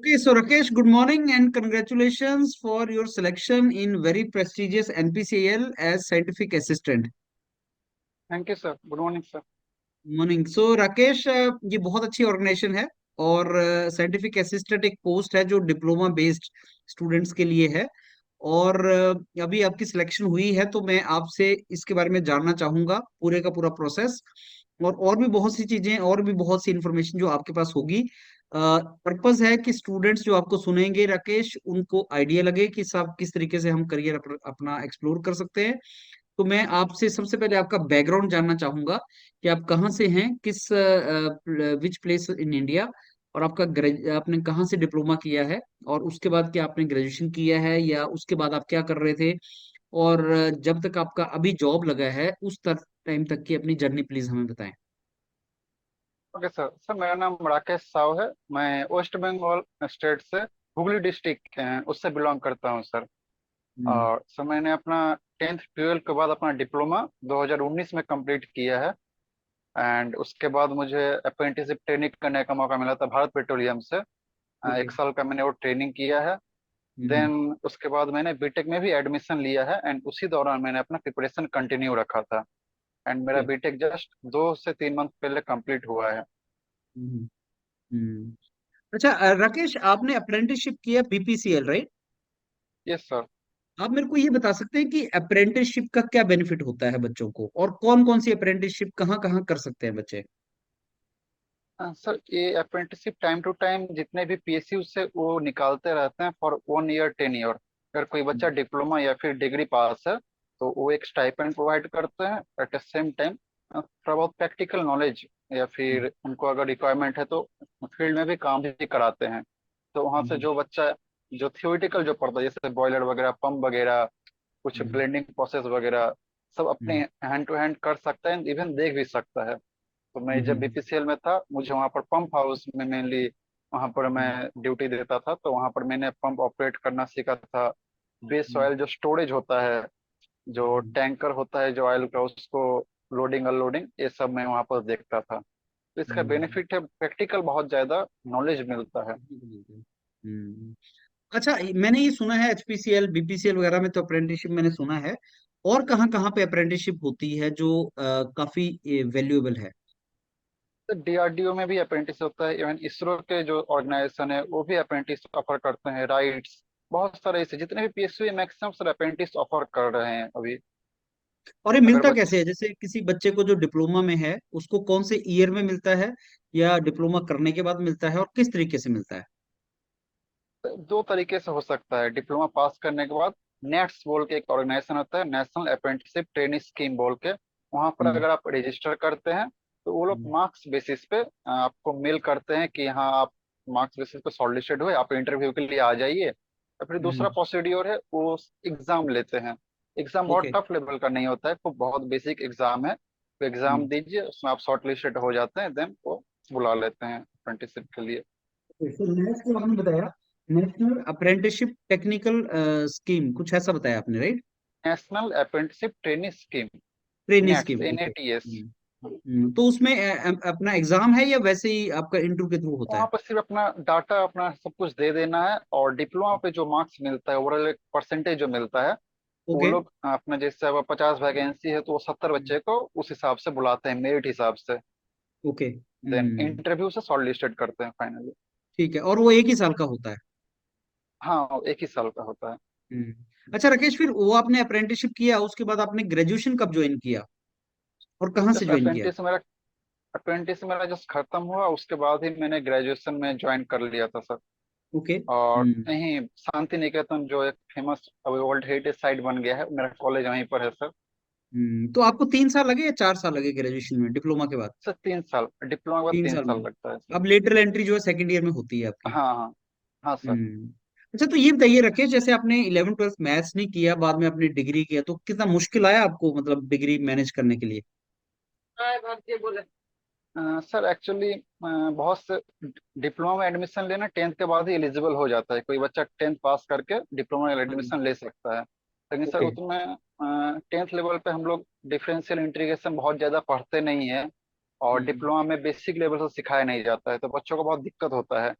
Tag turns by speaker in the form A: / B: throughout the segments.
A: Okay, so Rakesh, good morning and congratulations for your selection in very prestigious NPCIL as scientific assistant.
B: Thank you sir. Good morning sir.
A: Morning. So Rakesh, ये बहुत अच्छी organisation है और scientific assistant एक post है जो diploma based students के लिए है। और अभी आपकी सिलेक्शन हुई है तो मैं आपसे इसके बारे में जानना चाहूंगा पूरे का पूरा प्रोसेस, और भी बहुत सी चीजें और भी बहुत सी इंफॉर्मेशन जो आपके पास होगी। पर्पस है कि स्टूडेंट्स जो आपको सुनेंगे राकेश, उनको आइडिया लगे कि सब किस तरीके से हम करियर अपना एक्सप्लोर कर सकते हैं। तो मैं आपसे सबसे पहले आपका बैकग्राउंड जानना चाहूंगा कि आप कहाँ से हैं, किस विच प्लेस इन इंडिया, और आपने कहाँ से डिप्लोमा किया है, और उसके बाद क्या आपने ग्रेजुएशन किया है या उसके बाद आप क्या कर रहे थे, और जब तक आपका अभी जॉब लगा है उस टाइम तक की अपनी जर्नी प्लीज हमें बताएं।
B: Okay sir. सर मेरा नाम राकेश साव है। मैं वेस्ट बंगाल स्टेट से हुगली डिस्ट्रिक्ट उससे बिलोंग करता हूँ सर।
A: हम्म।
B: और सर मैंने अपना 10th 12th के बाद अपना डिप्लोमा 2019 में कंप्लीट किया है। एंड उसके बाद मुझे अप्रेंटिसशिप ट्रेनिंग करने का मौका मिला था भारत पेट्रोलियम से।
A: ओके।
B: 1 साल का मैंने वो ट्रेनिंग किया है।
A: हम्म।
B: देन उसके बाद मैंने बीटेक में भी एडमिशन लिया है एंड उसी दौरान मैंने अपना प्रिपरेशन कंटिन्यू रखा था। एंड मेरा
A: ओके।
B: बीटेक जस्ट 2 से 3 मंथ पहले कंप्लीट हुआ है।
A: हम्म। हम्म। अच्छा, राकेश, आपने अप्रेंटिसशिप किया बीपीसीएल, राइट?
B: Yes sir.
A: आप मेरे को ये बता सकते हैं कि अप्रेंटिसशिप का क्या बेनिफिट होता है बच्चों को, और कौन कौन सी अप्रेंटिसशिप कहाँ कहाँ कर सकते हैं बच्चे?
B: सर ये अप्रेंटिसशिप टाइम टू टाइम जितने भी पीएसयू से वो निकालते रहते हैं फॉर 1 ईयर 10 ईयर। अगर कोई बच्चा डिप्लोमा या फिर डिग्री पास है तो वो एक स्टाइपेंड प्रोवाइड करते हैं। एट द सेम टाइम थोड़ा बहुत प्रैक्टिकल नॉलेज या फिर उनको अगर रिक्वायरमेंट है तो फील्ड में भी काम भी कराते हैं। तो वहाँ से जो बच्चा जो थियोरिटिकल जो पढ़ता है जैसे बॉयलर वगैरह पंप वगैरह कुछ ब्लेंडिंग प्रोसेस वगैरह सब अपने हैंड टू हैंड कर सकता है इवन देख भी सकता है। तो मैं जब बीपीसीएल में था मुझे वहाँ पर पंप हाउस में मेनली वहाँ पर मैं ड्यूटी देता था। तो वहाँ पर मैंने पंप ऑपरेट करना सीखा था। बेस ऑयल जो स्टोरेज होता है जो टैंकर होता है जो ऑयल का उसको लोडिंग अनलोडिंग ये सब मैं वहाँ पर देखता था। तो इसका बेनिफिट है प्रैक्टिकल बहुत ज्यादा नॉलेज मिलता है।
A: हम्म। अच्छा, मैंने ये सुना है एचपीसीएल बीपीसीएल वगैरह में तो अप्रेंटिसशिप मैंने सुना है, और कहाँ कहाँ पे अप्रेंटिसशिप होती है जो काफी वैल्यूएबल है?
B: तो डीआरडीओ में भी अप्रेंटिस होता है। इवन इसरो के जो ऑर्गेनाइजेशन है वो भी अप्रेंटिस ऑफर करते हैं। राइट्स बहुत सारे ऐसे जितने भी PSU maximum sir apprentice offer कर रहे हैं अभी।
A: और ये
B: अगर
A: मिलता
B: बच्चे
A: कैसे है? जैसे किसी बच्चे को जो डिप्लोमा में है उसको कौन से ईयर में मिलता है, या डिप्लोमा करने के बाद मिलता है, और किस तरीके से मिलता है?
B: 2 तरीके से हो सकता है डिप्लोमा पास करने के बाद। नेट्स बोल के एक ऑर्गेनाइजेशन होता है नेशनल अप्रेंटिसशिप ट्रेनिंग स्कीम बोल के। वहां पर
A: हम्म।
B: अगर आप रजिस्टर करते हैं तो वो लोग
A: हम्म।
B: मार्क्स बेसिस पे आपको मेल करते हैं कि हाँ आप मार्क्स बेसिस पे शॉर्टलिस्टेड हुए आप इंटरव्यू के लिए आ जाइए। या फिर दूसरा
A: हम्म।
B: प्रोसीड्योर है वो एग्जाम लेते हैं। एग्जाम बहुत
A: ओके।
B: टफ लेवल का नहीं होता है वो बहुत बेसिक एग्जाम है। तो एग्जाम दीजिए उसमें आप शॉर्टलिस्टेड हो जाते हैं देन वो बुला लेते हैं अप्रेंटिसशिप के लिए।
A: तो नेक्स्ट जो आपने बताया, नेशनल अप्रेंटिसशिप टेक्निकल स्कीम, कुछ ऐसा बताया आपने, right?
B: National apprenticeship training scheme.
A: Training
B: nets
A: scheme, okay.
B: NATS।
A: तो उसमें अपना एग्जाम है या वैसे ही आपका इंटरव्यू के थ्रू होता
B: वहां
A: है?
B: पर सिर्फ अपना डाटा अपना सब कुछ दे देना है और डिप्लोमा पे जो मार्क्स मिलता है ओवरऑल एक परसेंटेज जो मिलता है वो
A: ओके।
B: लोग अपना जैसे अब 50 वैकेंसी है तो वो 70 बच्चे को उस हिसाब से बुलाते हैं मेरिट हिसाब से।
A: ओके।
B: देन इंटरव्यू से शॉर्ट लिस्टेड करते हैं फाइनली।
A: ठीक है, और वो एक ही साल का होता है?
B: हाँ 1 ही साल का होता है।
A: अच्छा राकेश, फिर वो आपने अप्रेंटिसशिप किया उसके बाद आपने ग्रेजुएशन कब ज्वाइन किया, और कहाँ से
B: जस्ट
A: ज्वाइन किया?
B: अप्रेंटिस मेरा जस्ट खत्म हुआ उसके बाद ही मैंने ग्रेजुएशन में ज्वाइन कर लिया था सर।
A: ओके।
B: और यहीं शांति निकेतन जो एक फेमस अभी वर्ल्ड हेरिटेज साइट बन गया है मेरा कॉलेज वहीं पर है सर।
A: तो आपको 3 साल लगे या 4 साल लगे ग्रेजुएशन में डिप्लोमा के बाद?
B: सर 3 साल डिप्लोमा के बाद
A: तीन
B: तीन
A: साल में।
B: साल लगता है सर।
A: अब लेटरल एंट्री जो है सेकंड ईयर में होती है आपकी?
B: हाँ हाँ। हाँ सर।
A: हम्म। अच्छा, तो ये बताइए राकेश, जैसे आपने 11th 12th मैथ्स नहीं किया, बाद में आपने डिग्री किया, तो कितना मुश्किल आया आपको, मतलब डिग्री मैनेज करने के लिए?
B: सर एक्चुअली बहुत से डिप्लोमा में एडमिशन लेना 10th के बाद ही एलिजिबल हो जाता है। कोई बच्चा 10th पास करके डिप्लोमा में
A: हाँ।
B: एडमिशन ले सकता है। लेकिन सर
A: ओके।
B: उसमें 10th लेवल पे हम लोग डिफरेंशियल इंटीग्रेशन बहुत ज़्यादा पढ़ते नहीं है और
A: हम्म।
B: डिप्लोमा में बेसिक लेवल से सिखाया नहीं जाता है तो बच्चों को बहुत दिक्कत होता है।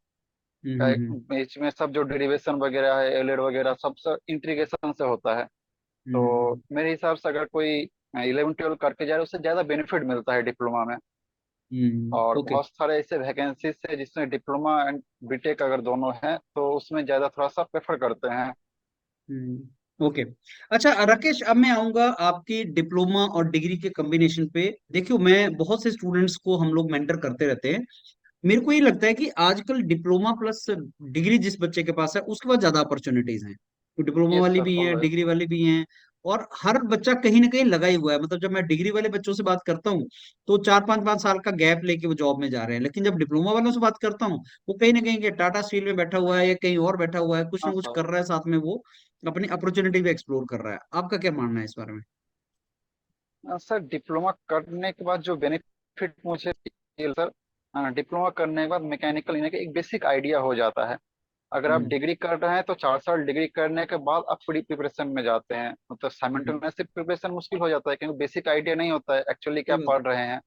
B: बीच में सब जो डेरिवेशन वगैरह है, एलेड वगैरह, सब इंटीग्रेशन से होता है। तो
A: हम्म।
B: मेरे हिसाब से अगर कोई 11 12 करके जाए उससे ज्यादा बेनिफिट मिलता है डिप्लोमा में। और
A: ओके।
B: बहुत सारे ऐसे वैकेंसीज है जिसमें डिप्लोमा एंड बीटेक अगर दोनों हैं तो उसमें ज्यादा थोड़ा सा प्रेफर करते हैं।
A: ओके। अच्छा राकेश, अब मैं आऊंगा आपकी डिप्लोमा और डिग्री के कॉम्बिनेशन पे। देखियो, मैं बहुत से स्टूडेंट्स को हम लोग मेंटर करते रहते हैं। मेरे को ये लगता है कि आजकल डिप्लोमा प्लस डिग्री जिस बच्चे के पास है उसके पास ज्यादा अपॉर्चुनिटीज हैं। तो डिप्लोमा
B: यस
A: वाली
B: सर,
A: भी है,
B: ऑलवेज।
A: डिग्री वाली भी हैं। और हर बच्चा कहीं ना कहीं लगा ही हुआ है। मतलब जब मैं डिग्री वाले बच्चों से बात करता हूँ तो 4 5 5 साल का गैप लेके वो जॉब में जा रहे हैं, लेकिन जब डिप्लोमा वालों से बात करता हूँ वो कहीं ना कहीं के टाटा स्टील में बैठा हुआ है या कहीं और बैठा हुआ है, कुछ ना
B: हाँ
A: कुछ
B: सर।
A: कर रहा है साथ में, वो अपनी अपॉर्चुनिटी भी एक्सप्लोर कर रहा है। आपका क्या मानना है इस बारे में?
B: सर डिप्लोमा करने के बाद जो बेनिफिट मुझे फील सर, डिप्लोमा करने के बाद मैकेनिकल इंजीनियरिंग का एक बेसिक आइडिया हो जाता है। अगर आप
A: हम्म।
B: डिग्री कर रहे हैं तो 4 साल डिग्री करने के बाद आप प्री प्रिपरेशन में जाते हैं, मतलब
A: हम्म।
B: साइमल्टेनियसली प्रिपरेशन मुश्किल हो जाता है क्योंकि बेसिक आइडिया नहीं होता है एक्चुअली
A: सही
B: क्या
A: बात है।
B: पढ़ रहे हैं।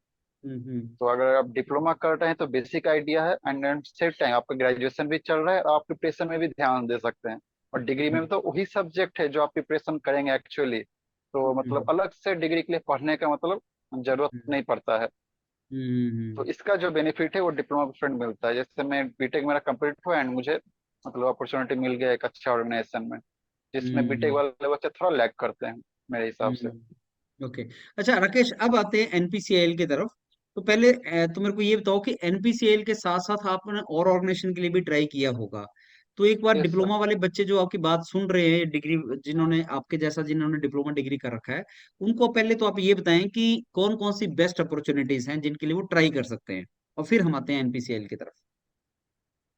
A: हम्म।
B: तो अगर आप डिप्लोमा कर रहे हैं तो बेसिक आइडिया है, एंड सेम टाइम आपका ग्रेजुएशन भी चल रहा है और आप प्रिपरेशन में भी ध्यान दे सकते हैं। और डिग्री में
A: हम्म।
B: भी तो वही सब्जेक्ट है जो आप प्रिपरेशन करेंगे एक्चुअली। तो मतलब
A: हम्म।
B: अलग से डिग्री के लिए पढ़ने का मतलब जरूरत
A: हम्म।
B: नहीं पड़ता है। तो
A: हम्म।
B: इसका जो बेनिफिट है वो डिप्लोमा के फ्रेंड मिलता है। जैसे मैं बीटेक मेरा कंप्लीट हुआ एंड मुझे मतलब अपॉर्चुनिटी मिल गया एक अच्छे ऑर्गेनाइजेशन में, जिसमें बीटेक
A: हम्म।
B: वाले बच्चे थोड़ा लैग करते हैं मेरे हिसाब से।
A: ओके। अच्छा राकेश, अब आते हैं एनपीसीआईएल की तरफ। तो पहले तो मेरे को ये बताओ कि एनपीसीआईएल के साथ साथ आपने और ऑर्गेनाइजेशन के लिए भी ट्राई किया होगा। तो एक बार
B: यस सर।
A: डिप्लोमा वाले बच्चे जो आपकी बात सुन रहे हैं, डिग्री जिन्होंने आपके जैसा जिन्होंने डिप्लोमा डिग्री कर रखा है, उनको पहले तो आप ये बताएं कि कौन कौन सी बेस्ट अपॉर्चुनिटीज हैं जिनके लिए वो ट्राई कर सकते हैं, और फिर हम आते हैं एनपीसीआईएल की तरफ।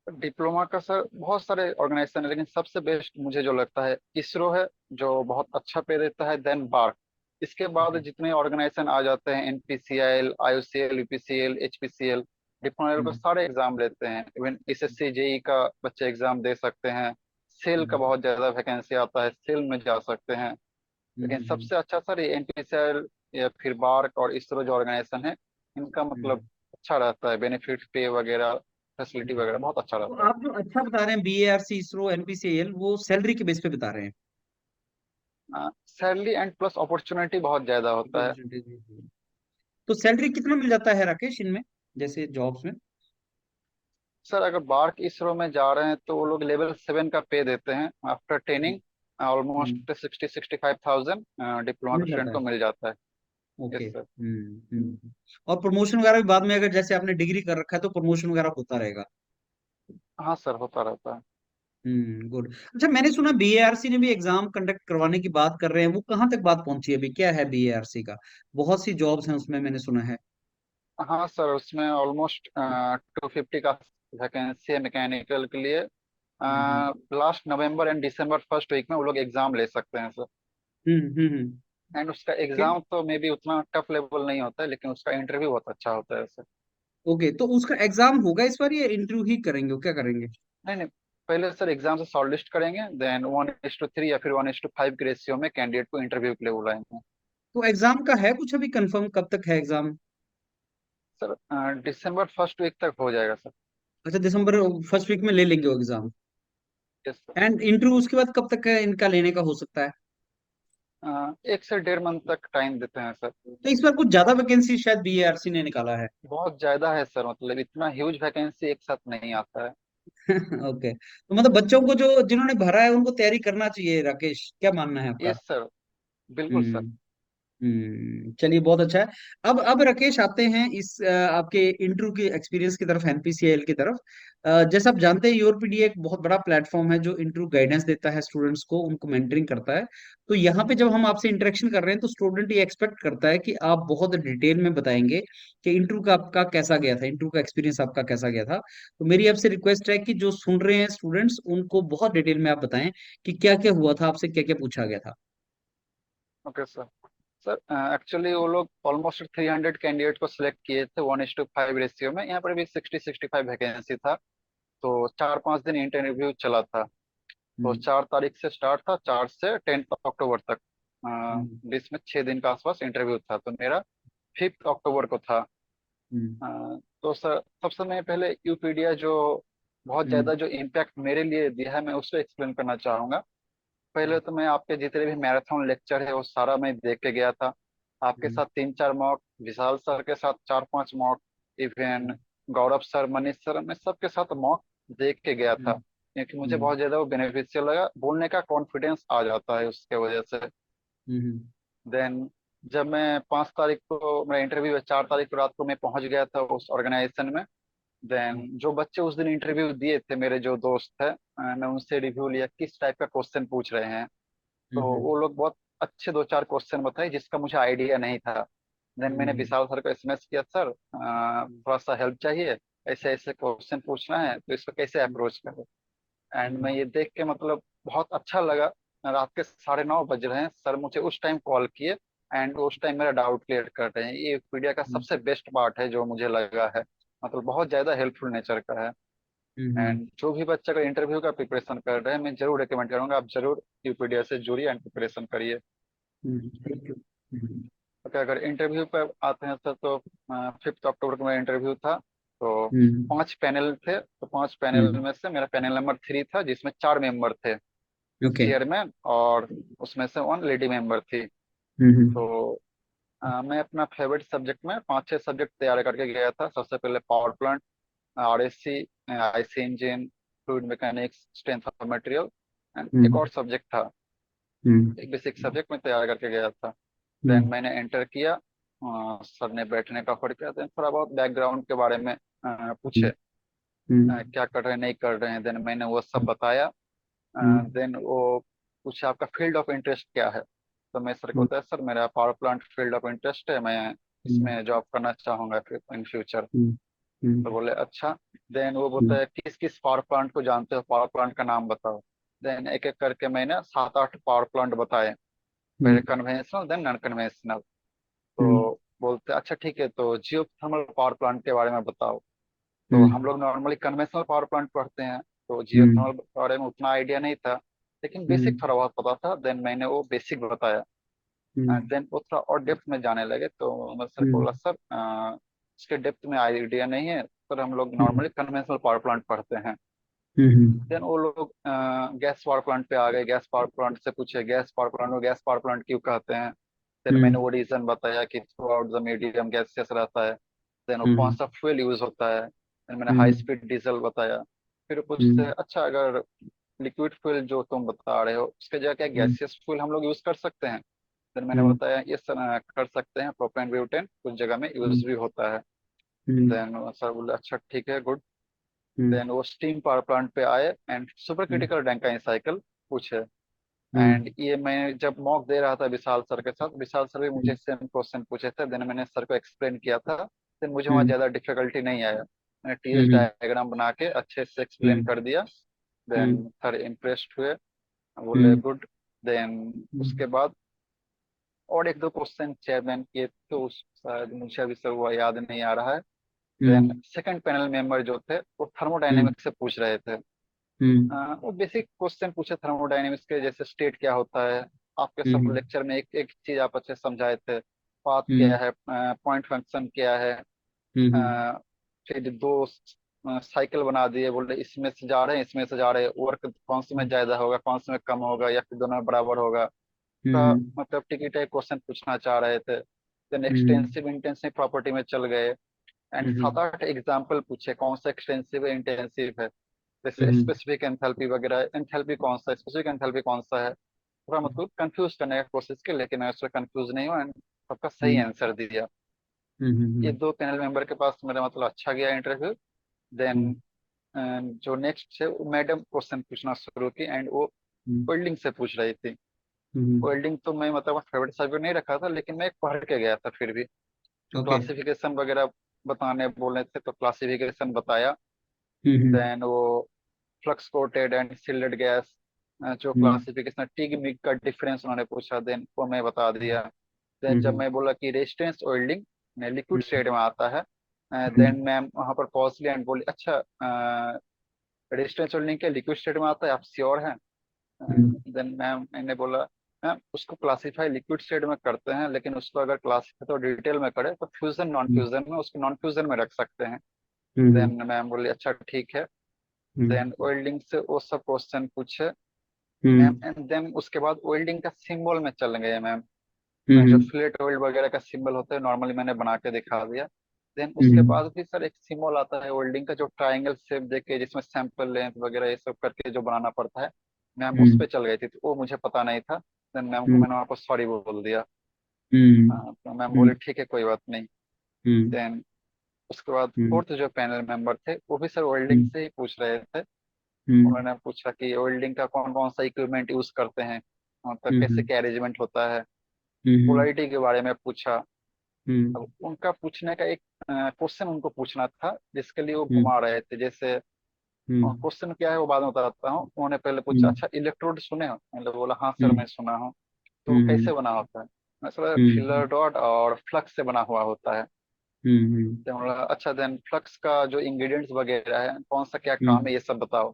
B: डिप्लोमा का सर बहुत सारे ऑर्गेनाइजेशन है लेकिन सबसे बेस्ट मुझे जो लगता है इसरो है, जो बहुत अच्छा पे देता है। Then BARC. इसके बाद
A: हम्म।
B: जितने ऑर्गेनाइजेशन आ जाते हैं, NPCIL, IUCL, UPCL, HPCL, diploma level पे
A: हम्म।
B: सारे एग्जाम लेते हैं। इवन एसएससी जेई का बच्चे एग्जाम दे सकते हैं। सेल का
A: हम्म।
B: बहुत ज्यादा वैकेंसी आता है, सेल में जा सकते हैं। लेकिन
A: हम्म।
B: सबसे अच्छा सर ये एनपीसीआईएल या फिर बार्क और इसरो जो ऑर्गेनाइजेशन है, इनका
A: हम्म।
B: मतलब अच्छा रहता है, बेनिफिट पे वगैरह फैसिलिटी
A: हम्म।
B: वगैरह बहुत अच्छा
A: तो
B: रहता है।
A: आप जो अच्छा बता रहे हैं, बीएआरसी, इसरो, एनपीसीआईएल, वो सैलरी के बेस पे बता रहे हैं?
B: सैलरी एंड प्लस अपॉर्चुनिटी बहुत ज्यादा होता है।
A: तो सैलरी कितना मिल जाता है राकेश इनमें, जैसे जॉब्स में?
B: सर अगर बार्क इसरो में जा रहे हैं तो वो लोग लेवल 7 का पे देते हैं आफ्टर ट्रेनिंग।
A: हम्म,
B: ऑलमोस्ट 60 65,000 डिप्लोमा
A: मिल
B: के
A: जाता
B: स्टूडेंट
A: है।
B: को मिल जाता है।
A: ओके।
B: Yes sir.
A: और प्रमोशन वगैरह भी बाद में, अगर जैसे आपने डिग्री कर रखा है तो प्रमोशन वगैरह होता रहेगा?
B: हाँ सर, होता रहता है।
A: गुड। अच्छा, मैंने सुना बीएआरसी ने भी एग्जाम कंडक्ट करवाने की बात कर रहे हैं, वो कहाँ तक बात पहुंची है अभी, क्या है बीएआरसी का? बहुत सी जॉब्स हैं उसमें, मैंने सुना है।
B: हाँ सर, उसमें ऑलमोस्ट 250 का वैकेंसी है मैकेनिकल के लिए।
A: हम्म।
B: Last November and December first week में वो लोग एग्जाम ले सकते हैं सर।
A: हम्म।
B: एंड उसका
A: ओके।
B: एग्जाम तो मे बी उतना टफ लेवल नहीं होता है लेकिन उसका इंटरव्यू बहुत अच्छा होता है सर।
A: ओके, तो उसका एग्जाम होगा इस बार या इंटरव्यू ही करेंगे, वो क्या करेंगे?
B: नहीं नहीं, पहले सर एग्जाम से शॉर्ट लिस्ट करेंगे, देन 1:3 या फिर 1:5 के रेशियो में कैंडिडेट को इंटरव्यू के लिए बुलाएंगे।
A: तो एग्जाम का है कुछ अभी कंफर्म, कब तक है एग्जाम?
B: सर दिसंबर फर्स्ट वीक तक हो जाएगा सर।
A: अच्छा, दिसंबर फर्स्ट वीक में ले लेंगे वो exam.
B: Yes sir.
A: And interview उसके बाद कब तक है इनका लेने का हो सकता है?
B: 1 से 1.5 मंथ तक टाइम देते हैं सर।
A: तो इस बार कुछ ज्यादा वैकेंसी शायद बीएआरसी ने निकाला है।
B: बहुत ज्यादा है सर, मतलब इतना ह्यूज वैकेंसी एक साथ नहीं आता है।
A: ओके, तो मतलब बच्चों को जो जिन्होंने भरा है उनको तैयारी करना चाहिए, राकेश, क्या मानना है आपका?
B: यस सर, बिल्कुल सर।
A: हम्म। चलिए, बहुत अच्छा है। अब राकेश आते हैं इस आपके इंटरव्यू के एक्सपीरियंस की तरफ, एनपीसीएल की तरफ। जैसा आप जानते हैं, योरपीडी एक बहुत बड़ा प्लेटफॉर्म है जो इंटरव्यू गाइडेंस देता है स्टूडेंट्स को, उनको मेंटरिंग करता है। तो यहाँ पे जब हम आपसे इंटरेक्शन कर रहे हैं तो स्टूडेंट ये एक्सपेक्ट करता है कि आप बहुत डिटेल में बताएंगे कि इंटरव्यू का आपका कैसा गया था, इंटरव्यू का एक्सपीरियंस आपका कैसा गया था। तो मेरी आपसे रिक्वेस्ट है कि जो सुन रहे हैं स्टूडेंट्स, उनको बहुत डिटेल में आप बताएं कि क्या क्या हुआ था, आपसे क्या क्या पूछा गया था।
B: Okay sir. सर एक्चुअली वो लोग ऑलमोस्ट 300 कैंडिडेट को सिलेक्ट किए थे 1:5 रेशियो में। यहाँ पर भी 60 65 वैकेंसी था। तो 4 5 दिन इंटरव्यू चला था। तो
A: हम्म।
B: 4 तारीख से स्टार्ट था, 4 से 10 अक्टूबर तक।
A: हम्म।
B: बीच में 6 दिन का आसपास इंटरव्यू था, तो मेरा 5 अक्टूबर को था।
A: हम्म।
B: तो सर सबसे मैं पहले यूपीडिया जो बहुत
A: हम्म
B: ज्यादा जो इम्पैक्ट मेरे लिए दिया है, मैं उसको एक्सप्लेन करना चाहूंगा। पहले तो मैं आपके जितने भी मैराथन लेक्चर है वो सारा मैं देख के गया था। आपके
A: हम्म
B: साथ 3-4 मॉक, विशाल सर के साथ 4-5 मॉक, इवन गौरव सर, मनीष सर, मैं सबके साथ मॉक देख के गया था, क्योंकि मुझे
A: हम्म
B: बहुत ज्यादा वो बेनिफिशियल लगा। बोलने का कॉन्फिडेंस आ जाता है उसके वजह से।
A: हम्म
B: देन जब मैं 5 तारीख को मेरा इंटरव्यू है, 4 तारीख को रात को मैं पहुंच गया था उस ऑर्गेनाइजेशन में। देन जो बच्चे उस दिन इंटरव्यू दिए थे, मेरे जो दोस्त है, मैं उनसे रिव्यू लिया किस टाइप का क्वेश्चन पूछ रहे हैं। तो
A: हम्म
B: वो लोग बहुत अच्छे 2-4 क्वेश्चन बताए जिसका मुझे आइडिया नहीं था। देन मैंने
A: हम्म
B: विशाल सर को एसएमएस किया, सर थोड़ा सा हेल्प चाहिए, ऐसे ऐसे क्वेश्चन पूछना है तो इसको कैसे अप्रोच करें। एंड मैं ये देख के मतलब बहुत अच्छा लगा। रात के 9:30 बज रहे हैं, सर मुझे उस टाइम कॉल किए एंड उस टाइम मेरा डाउट क्लियर कर रहे हैं। ये विकिपीडिया का सबसे बेस्ट पार्ट है जो मुझे लगा है, मतलब बहुत ज्यादा हेल्पफुल नेचर का है।
A: हम्म
B: एंड जो भी बच्चा अगर इंटरव्यू का प्रिपरेशन कर रहे हैं, मैं जरूर रिकमेंड करूंगा आप जरूर यूपीडिया से जुड़िए एंड प्रिपरेशन करिए।
A: Thank you.
B: ओके, अगर इंटरव्यू पर आते हैं सर, तो 5 अक्टूबर को मेरा इंटरव्यू था। तो
A: हम्म
B: 5 पैनल थे, तो 5 पैनल
A: हम्म
B: में से मेरा पैनल नंबर 3 था, जिसमें 4 मेंबर थे,
A: ओके।
B: चेयरमैन और उसमें से 1 लेडी मेंबर थी।
A: हम्म
B: तो मैं अपना फेवरेट सब्जेक्ट में 5-6 सब्जेक्ट तैयार करके गया था। सबसे पहले power plant, RSC, IC engine, fluid mechanics, strength of material, and एक और
A: हम्म
B: सब्जेक्ट था,
A: हम्म
B: एक बेसिक सब्जेक्ट में तैयार करके गया था। देन
A: हम्म
B: मैंने एंटर किया, सर ने बैठने का ऑफर किया। देन थोड़ा बहुत बैकग्राउंड के बारे में पूछे,
A: हम्म
B: क्या कर रहे हैं नहीं कर रहे हैं। देन मैंने वो सब बताया।
A: हम्म
B: देन वो पूछे आपका फील्ड ऑफ इंटरेस्ट क्या है। तो मैं सर को
A: हम्म
B: बताया, सर मेरा power plant field of interest है, मैं
A: हम्म
B: इसमें जॉब करना चाहूंगा फिर इन फ्यूचर।
A: हम्म
B: तो
A: हम्म
B: बोले अच्छा। देन वो
A: हम्म
B: बोलते हैं किस किस पावर प्लांट को जानते हो, पावर प्लांट का नाम बताओ। देन एक एक करके मैंने 7-8 पावर प्लांट बताए, पहले
A: हम्म
B: कन्वेंशनल देन नॉन कन्वेंशनल।
A: हम्म
B: तो बोलते अच्छा ठीक है, तो जियो थर्मल पावर प्लांट के बारे में बताओ। तो हम
A: हम्म
B: लोग नॉर्मली कन्वेंशनल पावर प्लांट पढ़ते हैं, तो जियो
A: हम्म
B: थर्मल के बारे में उतना आइडिया नहीं था, लेकिन बेसिक
A: हम्म
B: थोड़ा बहुत पता था। देन मैंने वो बेसिक बताया।
A: हम्म
B: देन वो थोड़ा और डेप्थ में जाने लगे, तो मैं सर को
A: हम्म
B: बोला, सर इसके डेप्थ में आइडिया नहीं है सर, हम लोग
A: हम्म
B: नॉर्मली कन्वेंशनल पावर प्लांट पढ़ते हैं।
A: हम्म
B: देन वो लोग गैस पावर प्लांट पे आ गए, गैस पावर प्लांट से पूछे गैस पावर प्लांट को गैस पावर प्लांट क्यों कहते हैं। देन मैंने वो रीजन बताया कि through out the medium gases रहता है। देन वो कौन
A: हम्म
B: सा फ्यूल यूज होता है। देन मैंने हाई
A: हम्म
B: स्पीड डीजल बताया। फिर पूछते
A: हम्म
B: हैं अच्छा, अगर लिक्विड फ्यूल जो तुम बता रहे हो उसके जगह क्या
A: हम्म
B: गैसियस फ्यूल हम लोग यूज कर सकते हैं। देन मैंने
A: हम्म
B: बताया ये सर कर सकते हैं, प्रोपेन ब्यूटेन कुछ जगह में यूज
A: हम्म
B: भी होता है।
A: हम्म
B: देन सर बोले अच्छा ठीक है, गुड।
A: हम्म
B: देन वो स्टीम पावर प्लांट पे आए and super critical Rankine cycle पूछे।
A: हम्म
B: एंड ये मैं जब मॉक दे रहा था विशाल सर के साथ, विशाल सर भी मुझे सेम क्वेश्चन पूछे थे। देन मैंने सर को एक्सप्लेन किया था। देन मुझे वहाँ
A: हम्म
B: ज़्यादा डिफिकल्टी नहीं आया, मैंने टीएस
A: हम्म
B: डायग्राम बना के अच्छे से एक्सप्लेन
A: हम्म
B: कर दिया। देन
A: हम्म
B: सर इम्प्रेस्ड हुए, बोले
A: हम्म
B: गुड। देन उसके बाद और एक दो क्वेश्चन चेयरमैन किए तो उस शायद मुझे अभी सर हुआ याद नहीं आ रहा है। देन
A: हम्म
B: सेकंड पैनल मेंबर जो थे वो
A: हम्म
B: थर्मोडायनेमिक्स से पूछ रहे थे।
A: हम्म
B: वो बेसिक क्वेश्चन पूछे थर्मोडायनेमिक्स के, जैसे स्टेट क्या होता है। आपके सब
A: हम्म
B: लेक्चर में एक एक चीज आप अच्छे से समझाए थे, पाथ क्या
A: हम्म
B: है, पॉइंट फंक्शन क्या है।
A: हम्म
B: अ, फिर दो साइकिल बना दिए, बोले इसमें से जा रहे हैं इसमें से जा रहे हैं, वर्क कौन से में ज्यादा होगा कौन से में कम होगा या फिर दोनों में बराबर होगा। का
A: हम्म
B: मतलब टिकट है क्वेश्चन पूछना चाह रहे थे। देन
A: हम्म
B: एक्सटेंसिव इंटेंसिव प्रॉपर्टी में चल गए एंड
A: हम्म
B: 7-8 एग्जाम्पल पूछे कौन सा एक्सटेंसिव है इंटेंसिव है। जैसे
A: हम्म
B: स्पेसिफिक एंथैल्पी वगैरह, एंथैल्पी कौन सा है, स्पेसिफिक एंथैल्पी कौन सा है। थोड़ा मतलब कंफ्यूज करने का कोशिश की, लेकिन मैं उससे कंफ्यूज नहीं हुआ एंड सबका सही
A: हम्म
B: आंसर दिया। ये
A: हम्म
B: दो पैनल मेंबर के पास मेरा मतलब अच्छा गया इंटरव्यू। देन जो नेक्स्ट है वो मैडम क्वेश्चन पूछना शुरू की एंड वो वेल्डिंग से पूछ रही थी। वेल्डिंग तो मैं मतलब फेवरेट सब्जेक्ट नहीं रखा था, लेकिन मैं पढ़ के गया था फिर भी।
A: ओके।
B: क्लासिफिकेशन वगैरह बताने बोलने थे तो क्लासिफिकेशन बताया।
A: हम्म
B: देन वो flux coated and sealed gas जो
A: हम्म
B: क्लासिफिकेशन टिग मिग का डिफरेंस उन्होंने पूछा, देन वो मैं बता दिया। देन जब
A: हम्म
B: मैं बोला कि रेजिस्टेंस वेल्डिंग लिक्विड
A: हम्म
B: स्टेट में आता है,
A: हम्म
B: देन मैम वहाँ पर पॉज लिया एंड बोली अच्छा रेजिस्टेंस वेल्डिंग के लिक्विड स्टेट में आता है, आप श्योर हैं।
A: हम्म
B: देन मैम मैंने बोला मैम उसको क्लासीफाई लिक्विड स्टेट में करते हैं, लेकिन उसको अगर क्लासीफाई तो डिटेल में करे तो फ्यूजन नॉन फ्यूजन में उसको नॉन फ्यूजन में रख सकते हैं।
A: हम्म
B: देन मैम बोली अच्छा ठीक है।
A: हम्म।
B: देन वेल्डिंग से वो सब क्वेश्चन पूछे मैम,
A: हम्म।
B: एंड देन उसके बाद वेल्डिंग का सिंबल में चल गए मैम। जो
A: हम्म।
B: फिलेट वेल्ड वगैरह का सिंबल होता है नॉर्मली मैंने बना के दिखा दिया। देन उसके
A: हम्म।
B: बाद भी सर एक सिंबल आता है वेल्डिंग का जो ट्रायंगल शेप देके जिसमें सैंपल लेंथ वगैरह ये सब करके जो बनाना पड़ता है, मैम उस
A: हम्म।
B: पे चल गई थी तो वो मुझे पता नहीं था। देन मैम को
A: हम्म।
B: मैंने वहाँ पर सॉरी बोल दिया।
A: हम्म।
B: तो मैम
A: हम्म।
B: बोले ठीक है कोई बात नहीं।
A: हम्म।
B: देन उसके बाद
A: हम्म।
B: फोर्थ जो पैनल मेंबर थे वो भी सर वेल्डिंग
A: हम्म।
B: से ही पूछ रहे थे।
A: हम्म।
B: उन्होंने पूछा कि वेल्डिंग का कौन कौन सा इक्विपमेंट यूज करते हैं, मतलब कैसे
A: हम्म।
B: क्या अरेंजमेंट होता है,
A: हम्म।
B: पोलैरिटी के बारे में पूछा।
A: हम्म।
B: अब उनका पूछने का एक क्वेश्चन उनको पूछना था जिसके लिए वो
A: हम्म।
B: घुमा रहे थे, जैसे
A: हम्म।
B: क्वेश्चन क्या है वो बाद में बताता हूँ। उन्होंने पहले पूछा
A: हम्म।
B: अच्छा इलेक्ट्रोड सुने हो, मतलब बोला हाँ सर
A: हम्म।
B: मैं सुना हूँ। तो वो
A: हम्म।
B: कैसे बना होता है, मैं सर
A: हम्म।
B: फिलर डॉट और फ्लक्स से बना हुआ होता है।
A: हम्म।
B: तो बोला अच्छा देन फ्लक्स का जो इंग्रेडिएंट्स वगैरह है कौन सा क्या काम है
A: हम्म।
B: ये सब बताओ।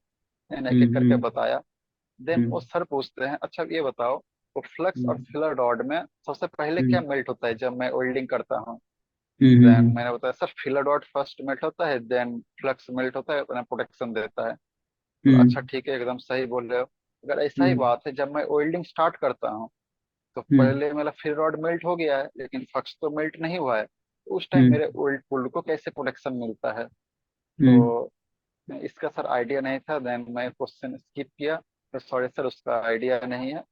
B: मैंने एक एक करके
A: हम्म।
B: बताया। देन वो
A: हम्म।
B: सर पूछते हैं अच्छा ये बताओ वो फ्लक्स और
A: हम्म।
B: फिलर रॉड में सबसे पहले क्या
A: हम्म।
B: मेल्ट होता है जब मैं वेल्डिंग करता हूँ। देन
A: हम्म।
B: मैंने बताया sir filler rod first melt होता है, देन फ्लक्स मेल्ट होता है, प्रोटेक्शन देता है। बोला अच्छा
A: हम्म।
B: ठीक है एकदम सही बोल रहे हो। अगर ऐसा ही
A: हम्म।
B: बात है जब मैं वेल्डिंग स्टार्ट करता हूँ तो
A: हम्म।
B: पहले मेरा फिल रॉड मेल्ट हो गया है लेकिन फ्लक्स तो मेल्ट नहीं हुआ है, तो उस टाइम
A: हम्म।
B: मेरे वेल्ड पुल को कैसे प्रोटेक्शन मिलता है।
A: हम्म।
B: तो इसका सर आइडिया नहीं था, देन मैं क्वेश्चन स्किप किया। तो सॉरी सर उसका आइडिया नहीं है।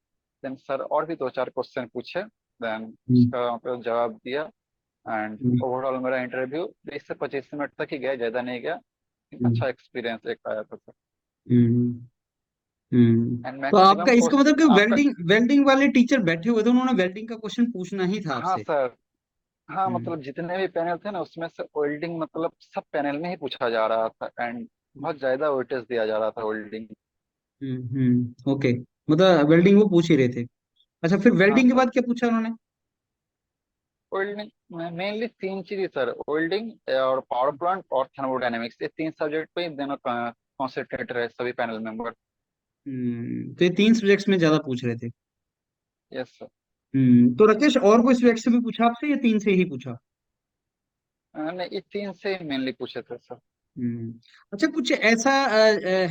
B: देन सर और भी दो चार क्वेश्चन पूछे, देन
A: हम्म।
B: उसका मतलब जवाब दिया। And
A: hmm.
B: ओवरऑल मेरा इंटरव्यू 20 से 25 मिनट तक ही गया, ज़्यादा नहीं गया।
A: हम्म।
B: अच्छा एक्सपीरियंस एक आया था सर।
A: हम्म। हम्म।
B: एंड
A: तो
B: मैक्सिमम
A: आपका इसका
B: क्वेश्चन
A: मतलब कि
B: आपका।
A: वेल्डिंग वेल्डिंग वाले टीचर बैठे हुए थे, उन्होंने वेल्डिंग का क्वेश्चन पूछना ही था
B: हाँ
A: आपसे?
B: सर। हाँ
A: हम्म।
B: मतलब जितने भी पैनल थे ना उसमें से वेल्डिंग मतलब सब पैनल में ही पूछा जा रहा था, एंड बहुत ज़्यादा वेटेज दिया जा रहा था वेल्डिंग।
A: ओके। मतलब वेल्डिंग वो पूछ ही रहे थे। अच्छा, फिर
B: हाँ
A: वेल्डिंग के
B: सर।
A: बाद क्या पूछा उन्होंने?
B: वेल्डिंग मेनली तीन चीज है सर, वेल्डिंग और पावर प्लांट और थर्मोडायनेमिक्स, ये तीन सब्जेक्ट पे ही दोनों कॉन्सेंट्रेट रहे सभी पैनल मेंबर।
A: तो ये तीन सब्जेक्ट्स में ज्यादा पूछ रहे थे।
B: Yes sir.
A: तो राकेश, और कोई सब्जेक्ट से भी पूछा आपसे या तीन से ही पूछा?
B: नहीं ये तीन से मेनली पूछे थे सर।
A: हम्म। अच्छा, कुछ ऐसा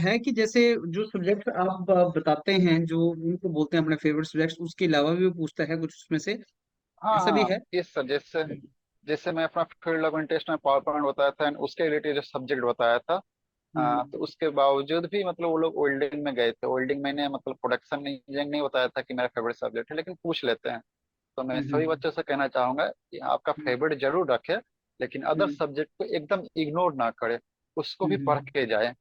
A: है कि जैसे जो सब्जेक्ट आप बताते हैं, जो उनको बोलते हैं अपने फेवरेट सब्जेक्ट्स, उसके अलावा भी वो पूछता है कुछ उसमें से?
B: हाँ
A: ऐसा भी
B: हाँ
A: है?
B: यस सर, जैसे जैसे मैं अपना फील्ड ऑफ इंटरेस्ट में पावर पॉइंट बताया था and उसके रिलेटेड जो सब्जेक्ट बताया था।
A: हम्म।
B: तो उसके बावजूद भी मतलब वो लोग वेल्डिंग में गए थे। वेल्डिंग मैंने मतलब प्रोडक्शन इंजीनियरिंग नहीं बताया था कि मेरा फेवरेट सब्जेक्ट है, लेकिन पूछ लेते हैं। तो मैं सभी
A: हम्म।
B: बच्चों से कहना चाहूंगा कि आपका
A: हम्म।
B: फेवरेट जरूर रखें, लेकिन अदर
A: हम्म।
B: सब्जेक्ट को एकदम इग्नोर ना करें, उसको भी पढ़
A: हम्म।
B: के जाए,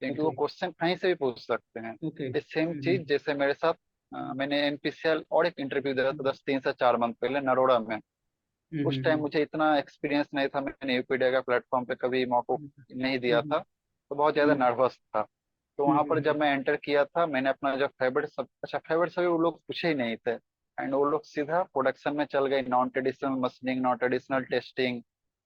B: क्योंकि वो
A: ओके।
B: क्वेश्चन कहीं से भी पूछ सकते हैं।
A: ओके।
B: ये सेम
A: हम्म।
B: चीज जैसे मेरे साथ मैंने एनपीसीएल और एक इंटरव्यू दिया था 3 से 4 मंथ पहले नरोड़ा में। उस टाइम
A: हम्म।
B: मुझे इतना एक्सपीरियंस नहीं था, मैंने यूपीडिया का प्लेटफॉर्म पे कभी मौका नहीं दिया
A: हम्म।
B: था, तो बहुत ज़्यादा
A: हम्म।
B: नर्वस था। तो वहां पर जब
A: हम्म।
B: मैं एंटर किया था मैंने अपना जो फेवरेट सब, अच्छा फेवरेट सभी वो लोग पूछे ही नहीं थे, एंड वो लोग सीधा प्रोडक्शन में चल गए। Non traditional machining, non traditional testing,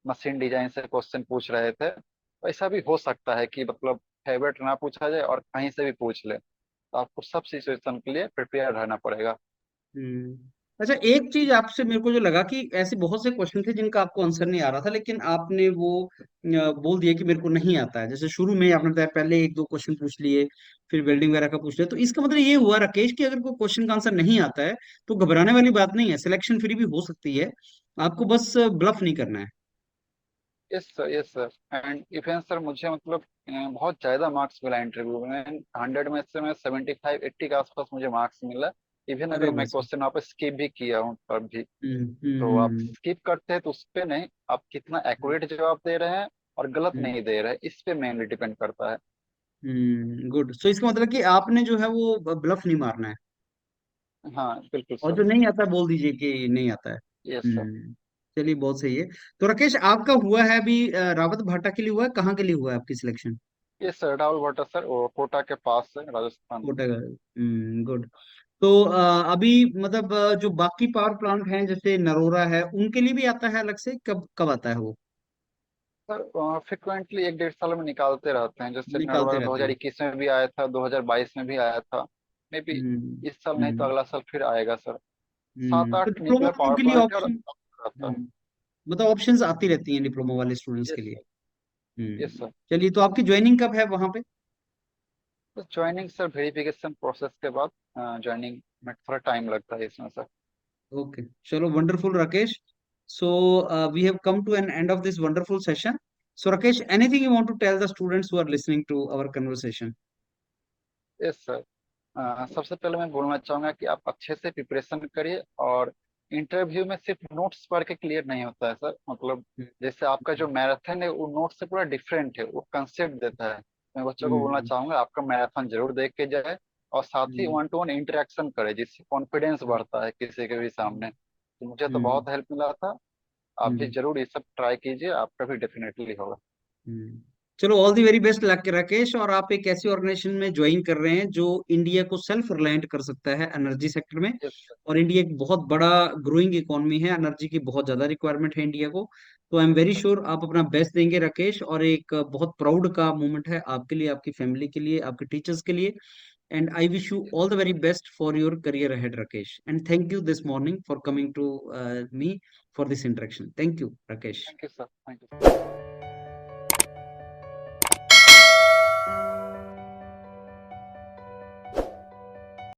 B: machine design से क्वेश्चन पूछ रहे थे। तो ऐसा भी हो सकता है कि मतलब फेवरेट ना पूछा जाए और कहीं से भी पूछ ले, तो आपको सब सिचुएशन के लिए प्रिपेयर रहना पड़ेगा।
A: हम्म। अच्छा, एक चीज आपसे मेरे को जो लगा कि ऐसे बहुत से क्वेश्चन थे जिनका आपको आंसर नहीं आ रहा था, लेकिन आपने वो बोल दिया कि मेरे को नहीं आता है। जैसे शुरू में ही आपने बताया, पहले एक दो क्वेश्चन पूछ लिए, फिर वेल्डिंग वगैरह का पूछ लिया। तो इसका मतलब ये हुआ राकेश कि अगर कोई क्वेश्चन का आंसर नहीं आता है तो घबराने वाली बात नहीं है, सिलेक्शन फ्री भी हो सकती है। आपको बस ब्लफ नहीं करना है।
B: Yes sir, yes sir. And even sir मुझे मतलब बहुत ज़्यादा मार्क्स मिला इंटरव्यू में। 100 में से मैं 75-80 के आसपास मुझे मार्क्स मिला। इवन
A: अरे
B: अगर मैं
A: बस।
B: क्वेश्चन वहाँ पे स्किप भी किया हूँ तब भी।
A: हम्म।
B: तो आप
A: हम्म।
B: स्किप करते हैं तो उस पे नहीं, आप कितना एक्यूरेट जवाब दे रहे हैं और गलत
A: हम्म।
B: नहीं दे रहे हैं, इस पे मेनली डिपेंड करता है।
A: गुड। सो इसका मतलब कि आपने जो है वो ब्लफ नहीं मारना है,
B: हाँ बिल्कुल
A: और
B: सर।
A: जो नहीं आता बोल दीजिए कि नहीं आता है।
B: Yes sir.
A: चलिए, बहुत सही है। तो राकेश, आपका हुआ है अभी रावत भाटा के लिए हुआ है? कहाँ के लिए हुआ है आपकी सिलेक्शन?
B: यस सर, राहुल भट्टा सर, वो कोटा के पास है राजस्थान में।
A: कोटा का। गुड। तो अभी मतलब जो बाकी पावर प्लांट हैं जैसे नरोरा है, उनके लिए भी आता है अलग से? कब कब आता है वो?
B: सर फ्रिक्वेंटली 1-1.5 साल में निकालते रहते हैं, जैसे
A: निकालते
B: नरवा
A: रहते हैं।
B: 2021 में भी आया था, 2022 में भी आया था, मे बी
A: हम्म।
B: इस साल नहीं तो
A: हम्म।
B: अगला साल फिर आएगा सर। सात
A: तो
B: आठ
A: डिप्लोमा
B: न्यूक्लियर
A: वालों
B: पावर
A: के लिए
B: प्लांट है और
A: ऑप्शन।
B: रहता है।
A: मतलब ऑप्शंस आती रहती हैं डिप्लोमा वाले स्टूडेंट्स के
B: यस
A: लिए।
B: सर। Yes sir.
A: चलिए, तो आपकी ज्वाइनिंग कब है वहां पे?
B: तो ज्वाइनिंग सर वेरिफिकेशन प्रोसेस के बाद ज्वाइनिंग में थोड़ा टाइम लगता है इसमें sir.
A: Okay, chalo, wonderful, Rakesh. So we have come to an end of this wonderful session. So Rakesh, anything you want to tell the students who are listening to our conversation?
B: Yes sir. सबसे पहले मैं बोलना चाहूंगा कि आप अच्छे से preparation करिए, और इंटरव्यू में सिर्फ नोट्स पढ़ के क्लियर नहीं होता है सर। मतलब
A: हम्म,
B: जैसे आपका जो मैराथन है वो नोट्स से पूरा डिफरेंट है, वो कंसेप्ट देता है। मैं बच्चों को बोलना
A: हम्म,
B: चाहूंगा आपका मैराथन जरूर देख के जाए, और साथ ही
A: हम्म,
B: वन टू वन इंटरेक्शन करे, जिससे कॉन्फिडेंस
A: हम्म,
B: बढ़ता है किसी के भी
A: हम्म,
B: सामने। तो मुझे तो
A: हम्म,
B: बहुत हेल्प मिला था। आप भी
A: हम्म,
B: जरूर ये सब ट्राई कीजिए, आपका भी डेफिनेटली होगा।
A: हम्म। चलो, all the very best Rakesh. और आप एक ऐसी ऑर्गेनाइजेशन में ज्वाइन कर रहे हैं जो इंडिया को सेल्फ रिलायंट कर सकता है एनर्जी सेक्टर में।
B: Yes sir.
A: और इंडिया एक बहुत बड़ा ग्रोइंग इकोनॉमी है, एनर्जी की बहुत ज्यादा रिक्वायरमेंट है इंडिया को। तो आई एम वेरी श्योर आप अपना बेस्ट देंगे राकेश, और एक बहुत प्राउड का मोमेंट है आपके लिए, आपकी फैमिली के लिए, आपके टीचर्स के लिए। And I wish you all the very best for your career ahead Rakesh, and thank you this morning for coming to me for this interaction. Thank you Rakesh.
B: Thank you sir, thank you.